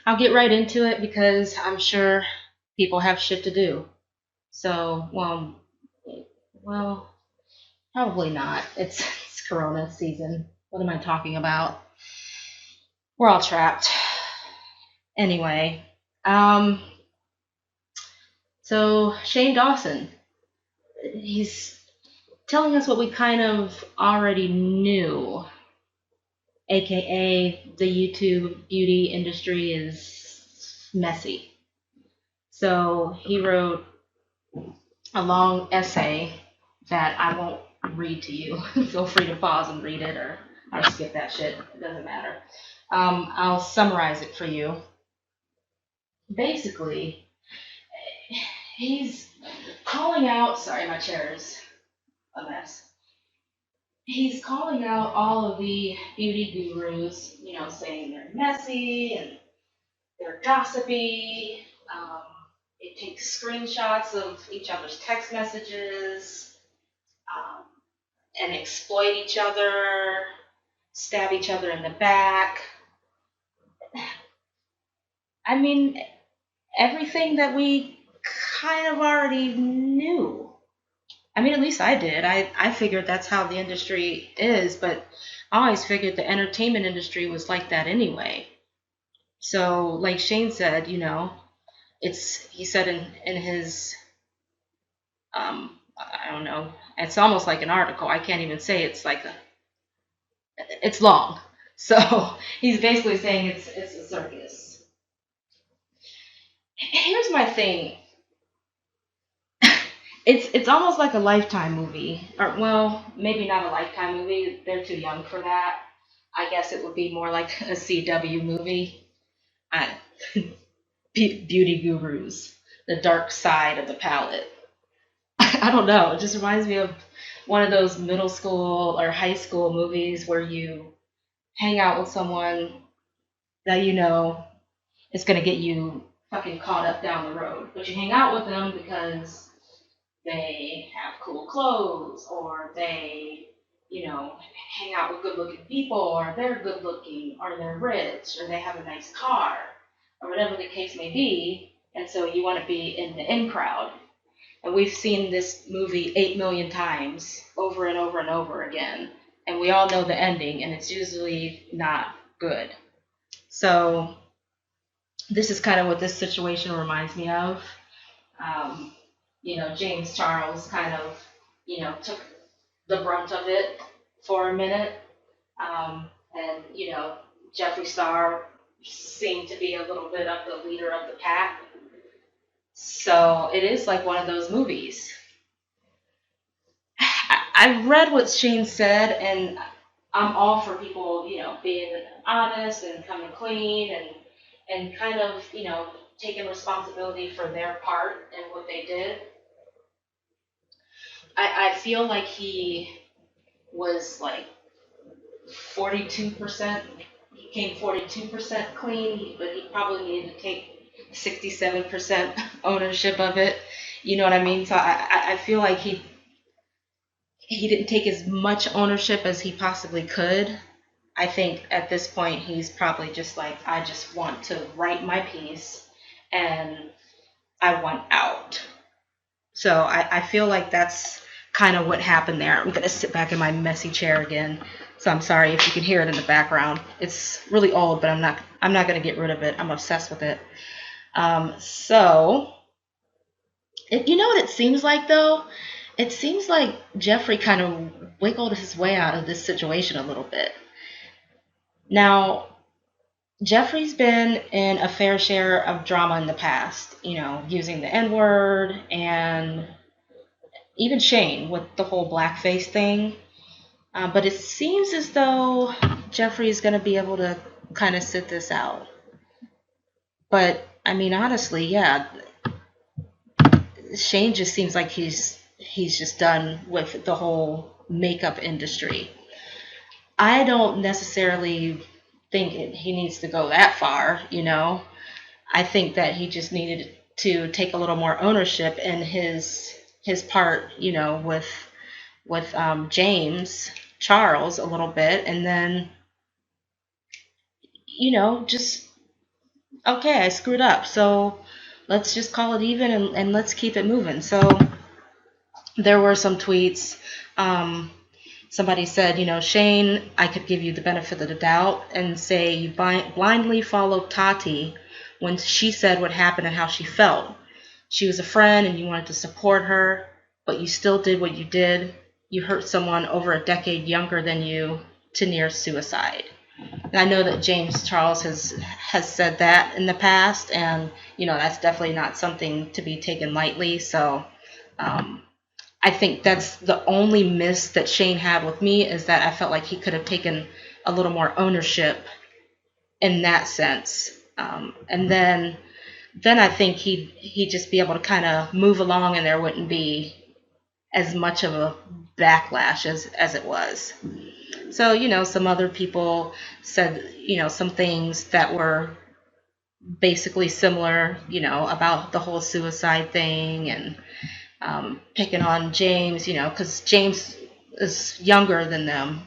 I'll get right into it because I'm sure people have shit to do. So, well, probably not. It's Corona season. What am I talking about? We're all trapped. Anyway, um, so Shane Dawson, he's telling us what we kind of already knew, aka the YouTube beauty industry is messy. So he wrote a long essay that I won't read to you. Feel free to pause and read it or skip that shit. It doesn't matter. I'll summarize it for you. Basically, he's calling out. Sorry, my chair is a mess. He's calling out all of the beauty gurus, saying they're messy and they're gossipy. Um, it takes screenshots of each other's text messages. Um, and exploit each other, stab each other in the back. I mean, everything that we kind of already knew. I mean, at least I did. I figured that's how the industry is, but I always figured the entertainment industry was like that anyway. So, like Shane said, he said in his, I don't know, it's almost like an article. I can't even say it's long. So he's basically saying it's a circus. Here's my thing. It's almost like a Lifetime movie, or well, maybe not a Lifetime movie. They're too young for that. I guess it would be more like a CW movie. I, Beauty Gurus, the dark side of the palette. I don't know. It just reminds me of one of those middle school or high school movies where you hang out with someone that you know is going to get you fucking caught up down the road, but you hang out with them because they have cool clothes or they, hang out with good looking people or they're good looking or they're rich or they have a nice car or whatever the case may be. And so you want to be in the in crowd. And we've seen this movie 8 million times over and over and over again. And we all know the ending, and it's usually not good. So, this is kind of what this situation reminds me of. Um, James Charles kind of, took the brunt of it for a minute. And, Jeffree Star seemed to be a little bit of the leader of the pack. So it is like one of those movies. I read what Shane said, and I'm all for people, being honest and coming clean and kind of, taking responsibility for their part and what they did. I feel like he was like 42%. He came 42% clean, but he probably needed to take 67% ownership of it. You know what I mean? So I feel like he didn't take as much ownership as he possibly could. I think at this point he's probably just like, I just want to write my piece and I want out. So I feel like that's kind of what happened there. I'm gonna sit back in my messy chair again. So I'm sorry if you can hear it in the background. It's really old, but I'm not gonna get rid of it. I'm obsessed with it. So you know what it seems like though? It seems like Jeffrey kind of wiggled his way out of this situation a little bit. Now, Jeffrey's been in a fair share of drama in the past, using the N word and even Shane with the whole blackface thing. But it seems as though Jeffrey is going to be able to kind of sit this out. But I mean, honestly, yeah, Shane just seems like he's just done with the whole makeup industry. I don't necessarily think he needs to go that far. I think that he just needed to take a little more ownership in his part, with James Charles a little bit, and then just okay, I screwed up. So let's just call it even and let's keep it moving. So there were some tweets. Um, Somebody said, Shane, I could give you the benefit of the doubt and say you blindly followed Tati when she said what happened and how she felt. She was a friend and you wanted to support her, but you still did what you did. You hurt someone over a decade younger than you to near suicide. And I know that James Charles has said that in the past, and that's definitely not something to be taken lightly. So um, I think that's the only miss that Shane had with me, is that I felt like he could have taken a little more ownership in that sense. And then I think he'd just be able to kind of move along, and there wouldn't be as much of a backlash as it was. So, some other people said, some things that were basically similar, about the whole suicide thing, and picking on James, because James is younger than them.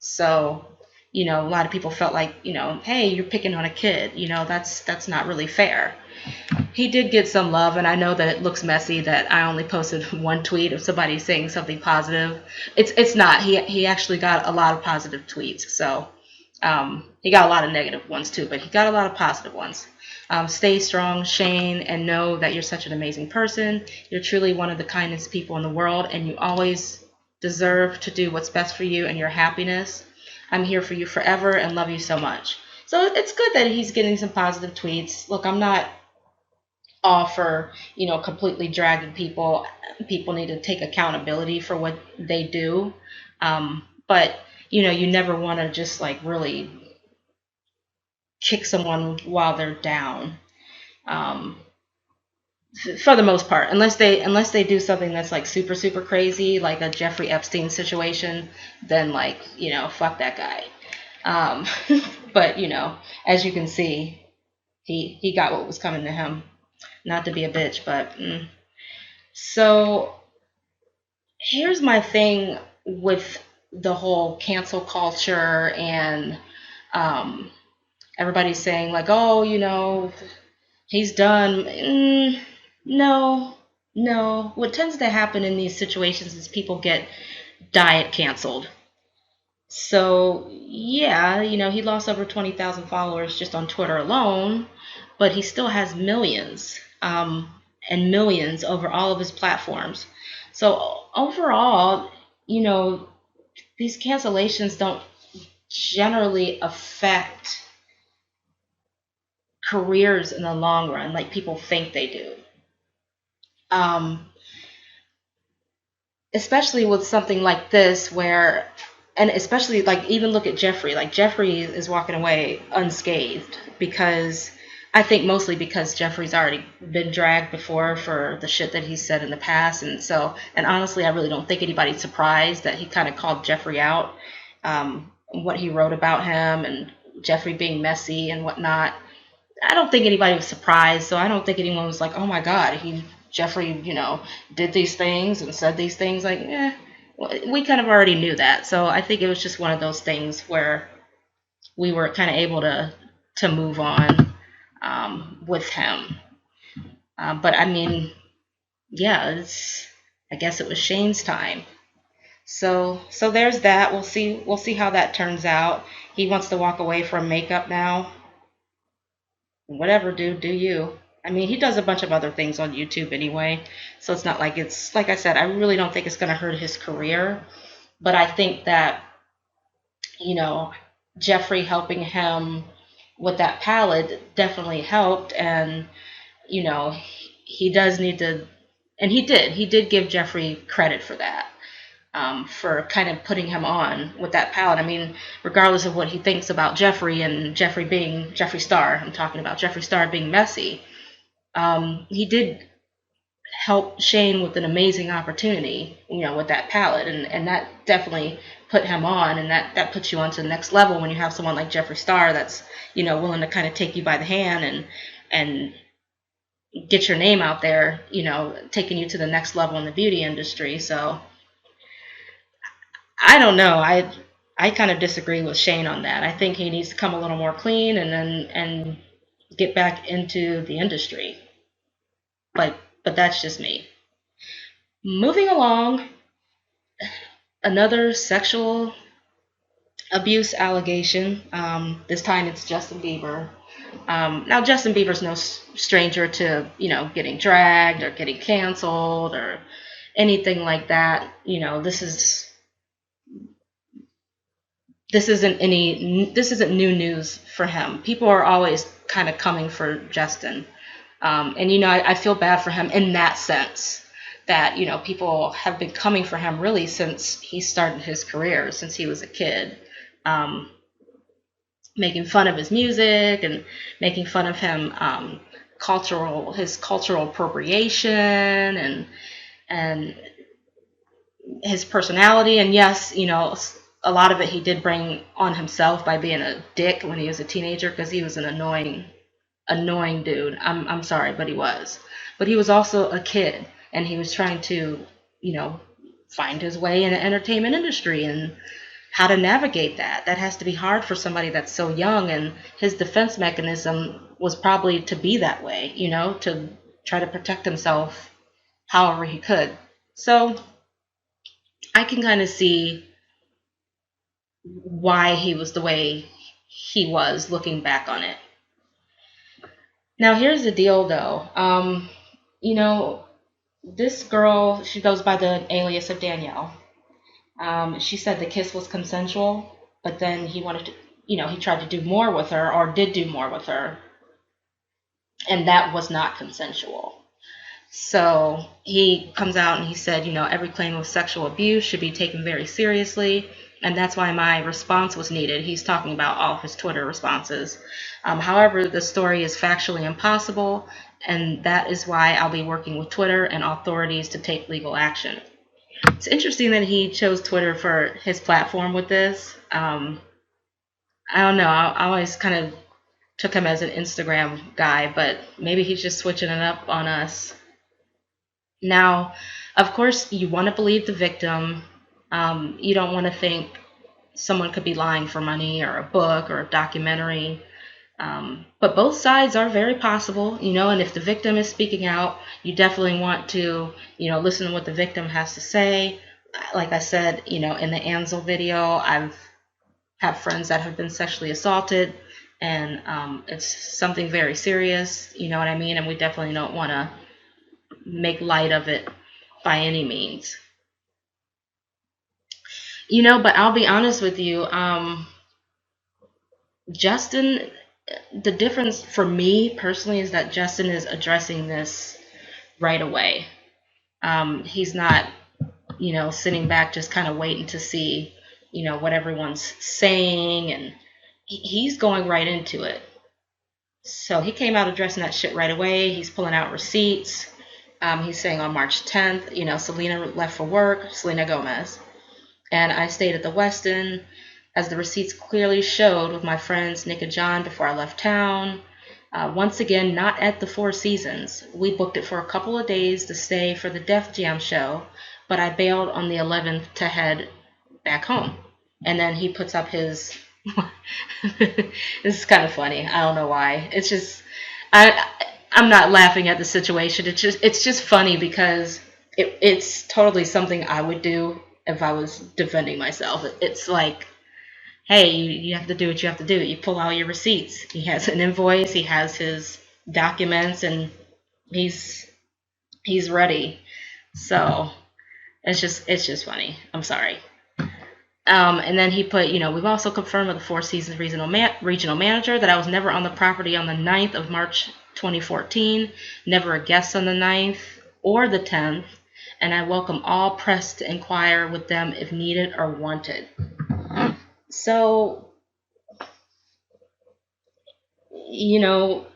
So, a lot of people felt like, hey, you're picking on a kid. That's not really fair. He did get some love, and I know that it looks messy that I only posted one tweet of somebody saying something positive. It's not. He actually got a lot of positive tweets. So he got a lot of negative ones too, but he got a lot of positive ones. Stay strong, Shane, and know that you're such an amazing person. You're truly one of the kindest people in the world, and you always deserve to do what's best for you and your happiness. I'm here for you forever and love you so much. So it's good that he's getting some positive tweets. Look, I'm not all for, completely dragging people. People need to take accountability for what they do. But, you never want to just like really kick someone while they're down. Um, for the most part, unless they do something that's like super super crazy, like a Jeffrey Epstein situation, then like fuck that guy. Um, but as you can see, he got what was coming to him. Not to be a bitch, but so here's my thing with the whole cancel culture, and um, everybody's saying like, oh, he's done. No, no. What tends to happen in these situations is people get diet canceled. So yeah, he lost over 20,000 followers just on Twitter alone, but he still has millions, and millions over all of his platforms. So overall, these cancellations don't generally affect careers in the long run like people think they do. Um, Especially with something like this where, and especially like, even look at Jeffrey. Like, Jeffrey is walking away unscathed because I think mostly because Jeffrey's already been dragged before for the shit that he's said in the past. And honestly, I really don't think anybody's surprised that he kind of called Jeffrey out, what he wrote about him and Jeffrey being messy and whatnot. I don't think anybody was surprised, so I don't think anyone was like, "Oh my God, Jeffrey, did these things and said these things." Like, we kind of already knew that. So I think it was just one of those things where we were kind of able to move on with him. But I mean, yeah, I guess it was Shane's time. So there's that. We'll see how that turns out. He wants to walk away from makeup now. Whatever, dude, do you. I mean, he does a bunch of other things on YouTube anyway, so it's not like it's, like I said, I really don't think it's going to hurt his career, but I think that, you know, Jeffrey helping him with that palette definitely helped, and, he does need to, and he did give Jeffrey credit for that. For kind of putting him on with that palette. I mean, regardless of what he thinks about Jeffrey and Jeffrey being Jeffree Star, I'm talking about Jeffree Star being messy. He did help Shane with an amazing opportunity, with that palette, and that definitely put him on, and that puts you on to the next level when you have someone like Jeffree Star that's, willing to kind of take you by the hand and get your name out there, taking you to the next level in the beauty industry. So I don't know. I kind of disagree with Shane on that. I think he needs to come a little more clean, and then get back into the industry. But that's just me. Moving along, another sexual abuse allegation. This time it's Justin Bieber. Now Justin Bieber's no stranger to getting dragged or getting canceled or anything like that. This isn't new news for him. People are always kind of coming for Justin, and I feel bad for him in that sense that people have been coming for him really since he started his career, since he was a kid, making fun of his music and making fun of him, his cultural appropriation and his personality. And yes, a lot of it he did bring on himself by being a dick when he was a teenager, because he was an annoying dude. I'm sorry, but he was. But he was also a kid, and he was trying to, find his way in the entertainment industry and how to navigate that. That has to be hard for somebody that's so young, and his defense mechanism was probably to be that way, to try to protect himself however he could. So I can kind of see why he was the way he was looking back on it. Now, here's the deal, though. This girl, she goes by the alias of Danielle. She said the kiss was consensual, but then he wanted to, he tried to do more with her, or did do more with her, and that was not consensual. So he comes out and he said, every claim of sexual abuse should be taken very seriously, and that's why my response was needed. He's talking about all of his Twitter responses. However, the story is factually impossible, and that is why I'll be working with Twitter and authorities to take legal action. It's interesting that he chose Twitter for his platform with this. I don't know. I always kind of took him as an Instagram guy, but maybe he's just switching it up on us. Now, of course, you want to believe the victim. You don't want to think someone could be lying for money, or a book, or a documentary. But both sides are very possible, and if the victim is speaking out, you definitely want to, listen to what the victim has to say. Like I said, in the Ansel video, I've had friends that have been sexually assaulted, and it's something very serious, you know what I mean? And we definitely don't want to make light of it by any means. But I'll be honest with you, Justin, the difference for me personally is that Justin is addressing this right away. He's not, sitting back just kind of waiting to see, what everyone's saying, and he's going right into it. So he came out addressing that shit right away. He's pulling out receipts. He's saying on March 10th, Selena left for work, Selena Gomez, and I stayed at the Westin, as the receipts clearly showed, with my friends Nick and John before I left town. Once again, not at the Four Seasons. We booked it for a couple of days to stay for the Def Jam show, but I bailed on the 11th to head back home. And then he puts up his... This is kind of funny. I don't know why. It's just... I'm not laughing at the situation. It's just funny because it's totally something I would do if I was defending myself. It's like, hey, you have to do what you have to do. You pull out your receipts. He has an invoice. He has his documents, and he's ready. So it's just funny. I'm sorry. And then he put, we've also confirmed with the Four Seasons regional manager that I was never on the property on the 9th of March 2014, never a guest on the 9th or the 10th, and I welcome all press to inquire with them if needed or wanted. So, the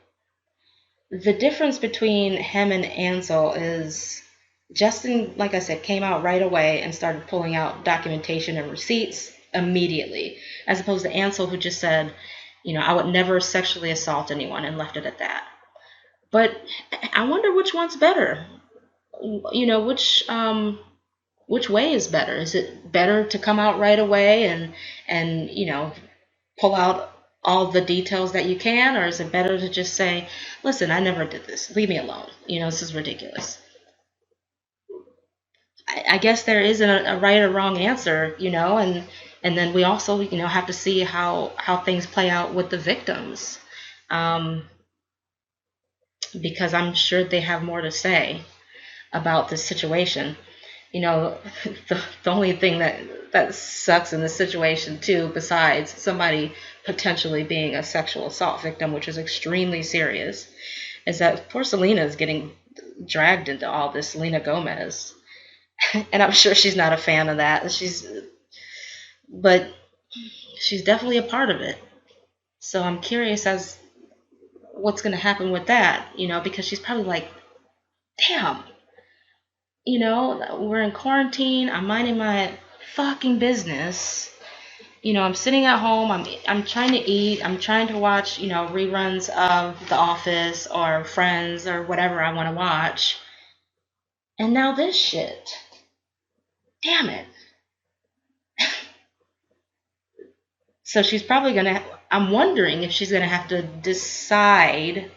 difference between him and Ansel is Justin, like I said, came out right away and started pulling out documentation and receipts immediately, as opposed to Ansel, who just said, I would never sexually assault anyone, and left it at that. But I wonder which one's better. Which way is better? Is it better to come out right away and pull out all the details that you can, or is it better to just say, listen, I never did this. Leave me alone. This is ridiculous. I guess there isn't a right or wrong answer, and then we also, have to see how things play out with the victims, because I'm sure they have more to say about this situation. The only thing that sucks in this situation too, besides somebody potentially being a sexual assault victim, which is extremely serious, is that poor Selena is getting dragged into all this, Selena Gomez. And I'm sure she's not a fan of that. But she's definitely a part of it. So I'm curious as what's going to happen with that, because she's probably like, damn, we're in quarantine. I'm minding my fucking business. I'm sitting at home. I'm trying to eat. I'm trying to watch, reruns of The Office or Friends or whatever I want to watch. And now this shit. Damn it. So she's probably going to, I'm wondering if she's going to have to decide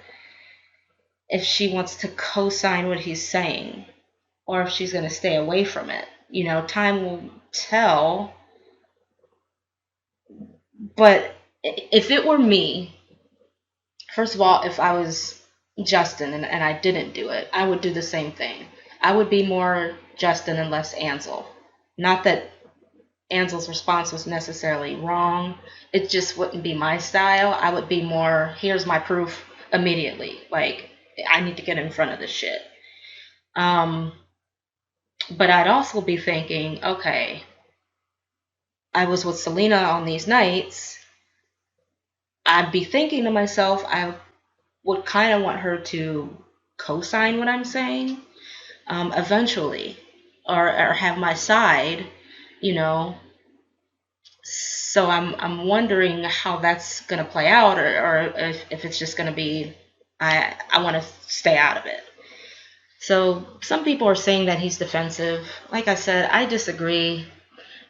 if she wants to co-sign what he's saying or if she's going to stay away from it. Time will tell. But if it were me, first of all, if I was Justin and I didn't do it, I would do the same thing. I would be more Justin and less Ansel. Not that Ansel's response was necessarily wrong. It just wouldn't be my style. I would be more, here's my proof immediately. Like, I need to get in front of this shit. But I'd also be thinking, okay, I was with Selena on these nights. I'd be thinking to myself, I would kind of want her to co-sign what I'm saying eventually, or have my side, So I'm wondering how that's going to play out, or if it's just going to be, I want to stay out of it. So some people are saying that he's defensive. Like I said, I disagree.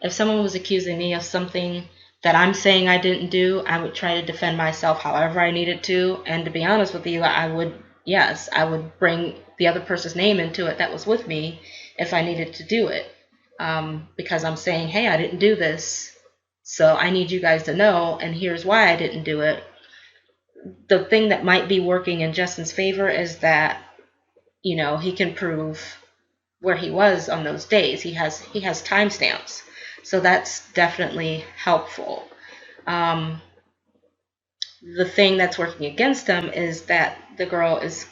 If someone was accusing me of something that I'm saying I didn't do, I would try to defend myself however I needed to. And to be honest with you, I would bring the other person's name into it that was with me if I needed to do it. Because I'm saying, hey, I didn't do this. So I need you guys to know, and here's why I didn't do it. The thing that might be working in Justin's favor is that, he can prove where he was on those days. He has timestamps. So that's definitely helpful. The thing that's working against him is that the girl is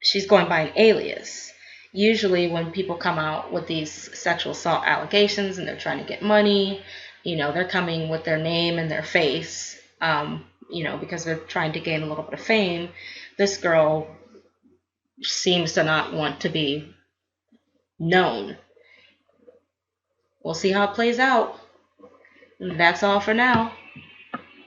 she's going by an alias. Usually when people come out with these sexual assault allegations and they're trying to get money, they're coming with their name and their face, because they're trying to gain a little bit of fame. This girl seems to not want to be known. We'll see how it plays out. That's all for now.